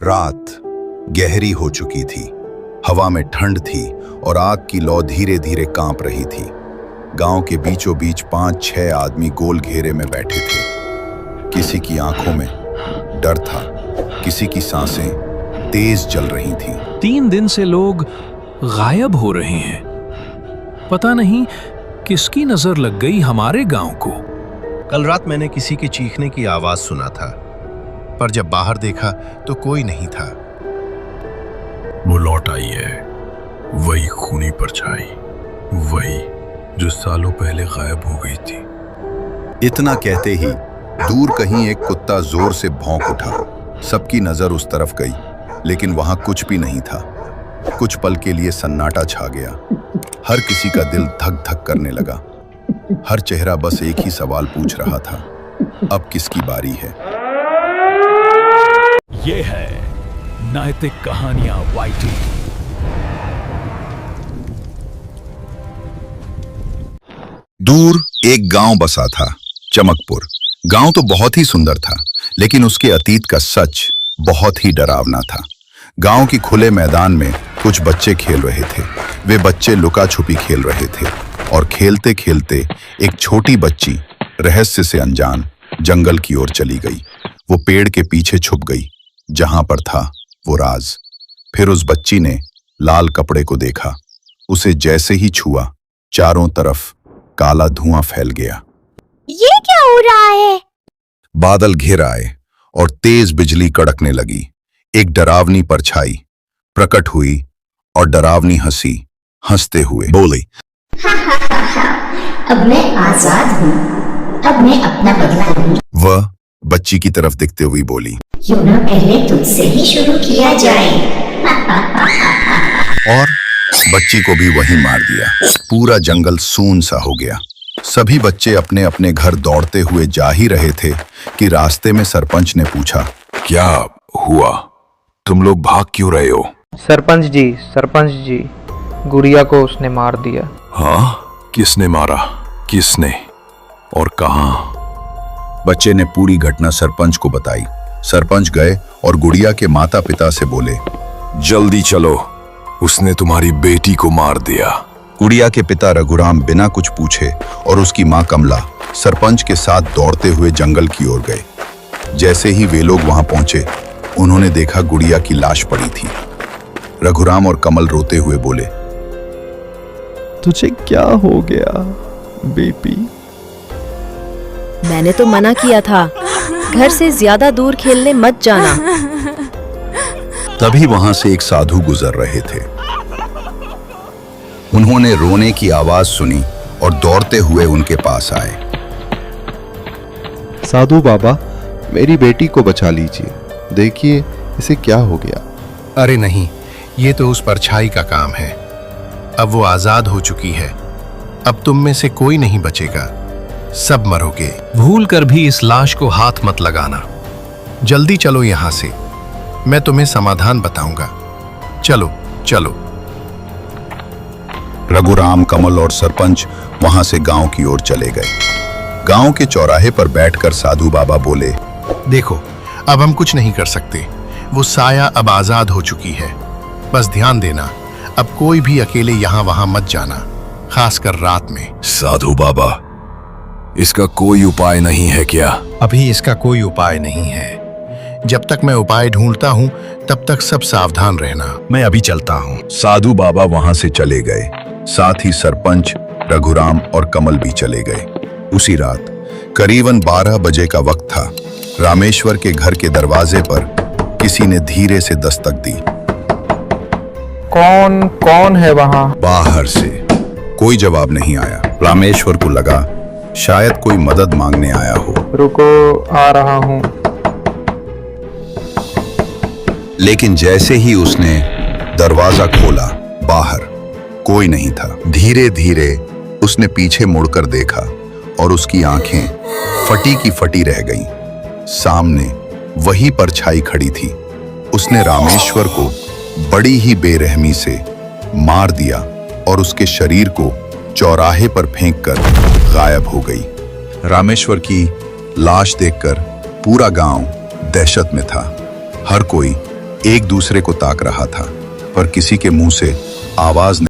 रात गहरी हो चुकी थी। हवा में ठंड थी और आग की लौ धीरे धीरे कांप रही थी। गांव के बीचों बीच 5-6 आदमी गोल घेरे में बैठे थे। किसी की आंखों में डर था, किसी की सांसें तेज चल रही थीं। 3 दिन से लोग गायब हो रहे हैं। पता नहीं किसकी नजर लग गई हमारे गांव को। कल रात मैंने किसी के चीखने की आवाज सुना था, पर जब बाहर देखा तो कोई नहीं था। वो लौट आई है, वही खूनी परछाई, वही जो सालों पहले गायब हो गई थी। इतना कहते ही दूर कहीं एक कुत्ता जोर से भौंक उठा। सबकी नजर उस तरफ गई, लेकिन वहां कुछ भी नहीं था। कुछ पल के लिए सन्नाटा छा गया। हर किसी का दिल धक धक करने लगा। हर चेहरा बस एक ही सवाल पूछ रहा था, अब किसकी बारी है। ये है नैतिक कहानियां YT। दूर एक गांव बसा था, चमकपुर। गांव तो बहुत ही सुंदर था, लेकिन उसके अतीत का सच बहुत ही डरावना था। गांव की खुले मैदान में कुछ बच्चे खेल रहे थे। वे बच्चे लुका छुपी खेल रहे थे और खेलते खेलते एक छोटी बच्ची रहस्य से अनजान जंगल की ओर चली गई। वो पेड़ के पीछे छुप गई, जहां पर था वो राज। फिर उस बच्ची ने लाल कपड़े को देखा। उसे जैसे ही छुआ, चारों तरफ काला धुआं फैल गया। ये क्या हो रहा है? बादल घिर आए और तेज बिजली कड़कने लगी। एक डरावनी परछाई प्रकट हुई और डरावनी हंसी हंसते हुए बोली, अब मैं आजाद हूँ, अब मैं अपना बदला लूंगी। वह बच्ची की तरफ दिखते हुए बोली, क्यों ना पहले तुझसे ही शुरू किया जाए। और बच्ची को भी वहीं मार दिया। पूरा जंगल सून सा हो गया। सभी बच्चे अपने अपने घर दौड़ते हुए जा ही रहे थे कि रास्ते में सरपंच ने पूछा, क्या हुआ? तुम लोग भाग क्यों रहे हो? सरपंच जी, गुड़िया को उसने मार दिया। हाँ, किसने मारा? किसने और कहाँ? बच्चे ने पूरी घटना सरपंच को बताई। सरपंच गए और गुड़िया के माता पिता से बोले, जल्दी चलो, उसने तुम्हारी बेटी को मार दिया। गुड़िया के पिता रघुराम बिना कुछ पूछे और उसकी मां कमला सरपंच के साथ दौड़ते हुए जंगल की ओर गए। जैसे ही वे लोग वहां पहुंचे, उन्होंने देखा गुड़िया की लाश पड़ी थी। रघुराम और कमल रोते हुए बोले, तुझे क्या हो गया बेबी? मैंने तो मना किया था, घर से ज्यादा दूर खेलने मत जाना। तभी वहां से एक साधु गुजर रहे थे। उन्होंने रोने की आवाज सुनी और दौड़ते हुए उनके पास आए। साधु बाबा, मेरी बेटी को बचा लीजिए, देखिए इसे क्या हो गया। अरे नहीं, ये तो उस परछाई का काम है। अब वो आजाद हो चुकी है। अब तुम में से कोई नहीं बचेगा, सब मरोगे। भूल कर भी इस लाश को हाथ मत लगाना। जल्दी चलो यहां से, मैं तुम्हें समाधान बताऊंगा। चलो चलो। रघुराम, कमल और सरपंच वहां से गांव की ओर चले गए। गांव के चौराहे पर बैठकर साधु बाबा बोले, देखो, अब हम कुछ नहीं कर सकते। वो साया अब आजाद हो चुकी है। बस ध्यान देना, अब कोई भी अकेले यहाँ वहां मत जाना, खासकर रात में। साधु बाबा, इसका कोई उपाय नहीं है क्या? अभी इसका कोई उपाय नहीं है। जब तक मैं उपाय ढूंढता हूँ, तब तक सब सावधान रहना। मैं अभी चलता हूँ। साधु बाबा वहां से चले गए। साथ ही सरपंच, रघुराम और कमल भी चले गए। उसी रात करीबन 12 बजे का वक्त था। रामेश्वर के घर के दरवाजे पर किसी ने धीरे से दस्तक दी। कौन है वहाँ? बाहर से कोई जवाब नहीं आया। रामेश्वर को लगा शायद कोई मदद मांगने आया हो। रुको, आ रहा हूँ। लेकिन जैसे ही उसने दरवाजा खोला, बाहर कोई नहीं था। धीरे धीरे उसने पीछे मुड़कर देखा और उसकी आंखें फटी की फटी रह गईं। सामने वही परछाई खड़ी थी। उसने रामेश्वर को बड़ी ही बेरहमी से मार दिया और उसके शरीर को चौराहे पर फेंककर गायब हो गई। रामेश्वर की लाश देखकर पूरा गांव दहशत में था। हर कोई एक दूसरे को ताक रहा था, पर किसी के मुंह से आवाज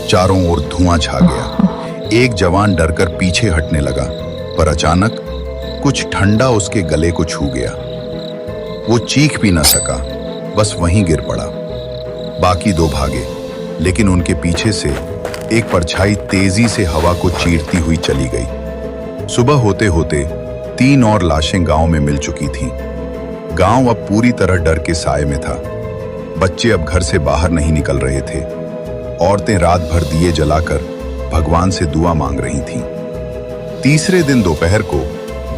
चारों ओर धुआं छा गया। एक जवान डरकर पीछे हटने लगा, पर अचानक कुछ ठंडा उसके गले को छू गया। वो चीख भी न सका, बस वहीं गिर पड़ा। बाकी दो भागे, लेकिन उनके पीछे से एक परछाई तेजी से हवा को चीरती हुई चली गई। सुबह होते होते 3 और लाशें गांव में मिल चुकी थीं। गांव अब पूरी तरह डर के साए में था। बच्चे अब घर से बाहर नहीं निकल रहे थे। औरतें रात भर दिए जलाकर भगवान से दुआ मांग रही थीं। तीसरे दिन दोपहर को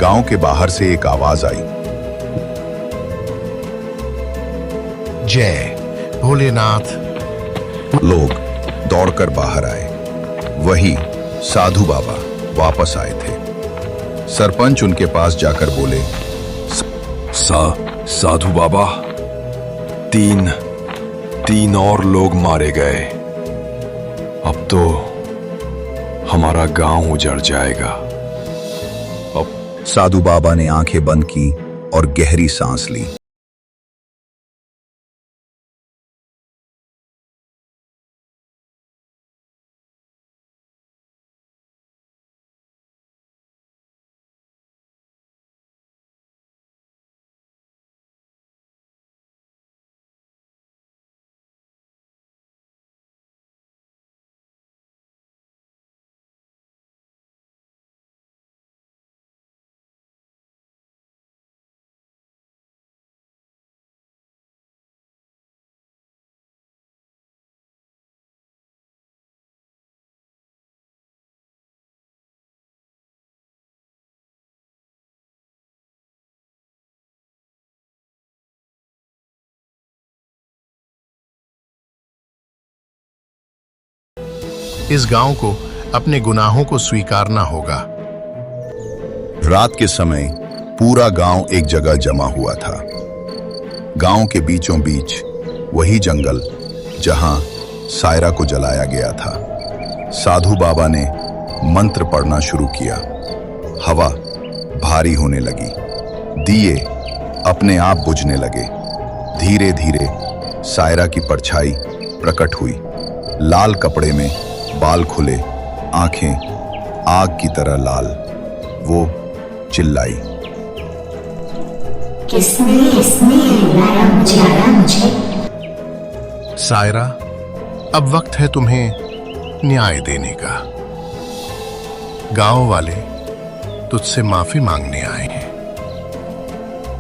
गांव के बाहर से एक आवाज आई। जय भोलेनाथ। लोग दौड़कर बाहर आए। वही साधु बाबा वापस आए थे। सरपंच उनके पास जाकर बोले, साधु बाबा, तीन और लोग मारे गए। अब तो हमारा गांव उजड़ जाएगा। साधु बाबा ने आंखें बंद की और गहरी सांस ली। इस गांव को अपने गुनाहों को स्वीकारना होगा। रात के समय पूरा गांव एक जगह जमा हुआ था। गांव के बीचों बीच वही जंगल जहां सायरा को जलाया गया था। साधु बाबा ने मंत्र पढ़ना शुरू किया। हवा भारी होने लगी। दिए अपने आप बुझने लगे। धीरे धीरे सायरा की परछाई प्रकट हुई। लाल कपड़े में, बाल खुले, आंखें आग की तरह लाल। वो चिल्लाई, किसने रुलाया मुझे? सायरा, अब वक्त है तुम्हें न्याय देने का। गांव वाले तुझसे माफी मांगने आए हैं।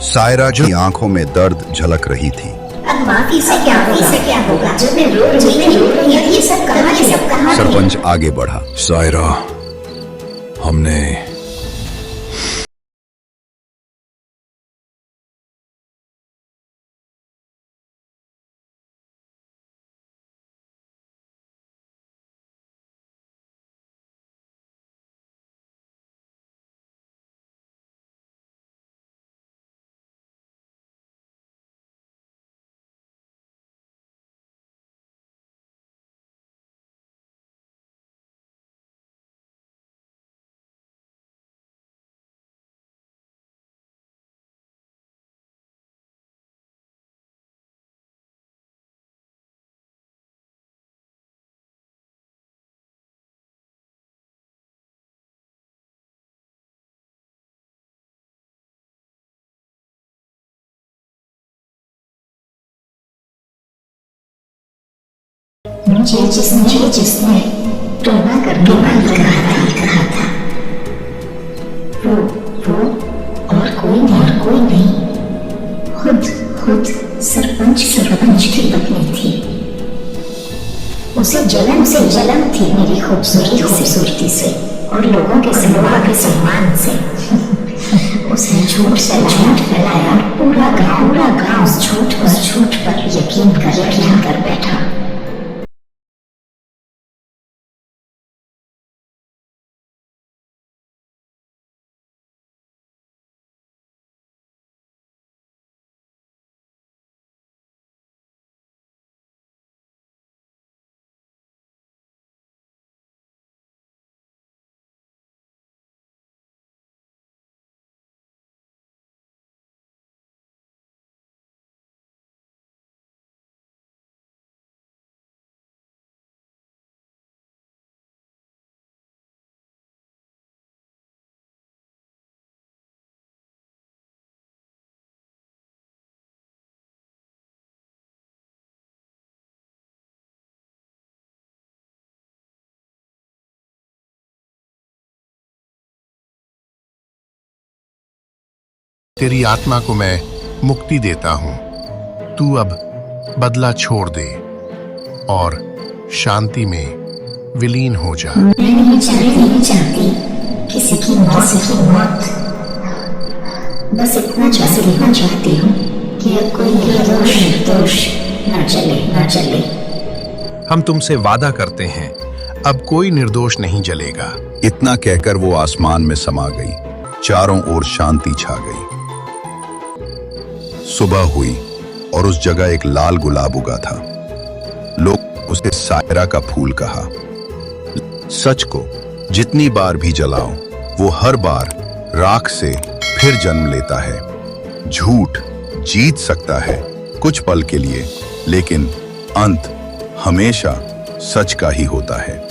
सायरा की आंखों में दर्द झलक रही थी। अब माफी से क्या होगा? जो मैं रो रही हूँ, ये सब कहां? सरपंच आगे बढ़ा। सायरा, हमने मुझे जिसने तौबा करके कहा था, वो और कोई नहीं, खुद सरपंच की पत्नी थी। उसे जलन थी मेरी खूबसूरती से और लोगों के सम्मान से। उसने झूठ फैलाया। पूरा गांव उस झूठ पर यकीन कर बैठा। तेरी आत्मा को मैं मुक्ति देता हूं। तू अब बदला छोड़ दे और शांति में विलीन हो जा। मैं नहीं चाहती किसी की मौत। बस इतना चाहती हूँ कि अब कोई निर्दोष न चले। हम तुमसे वादा करते हैं, अब कोई निर्दोष नहीं जलेगा। इतना कहकर वो आसमान में समा गई। चारों ओर शांति छा गई। सुबह हुई और उस जगह एक लाल गुलाब उगा था। लोग उसे सायरा का फूल कहा। सच को जितनी बार भी जलाओ, वो हर बार राख से फिर जन्म लेता है। झूठ जीत सकता है कुछ पल के लिए, लेकिन अंत हमेशा सच का ही होता है।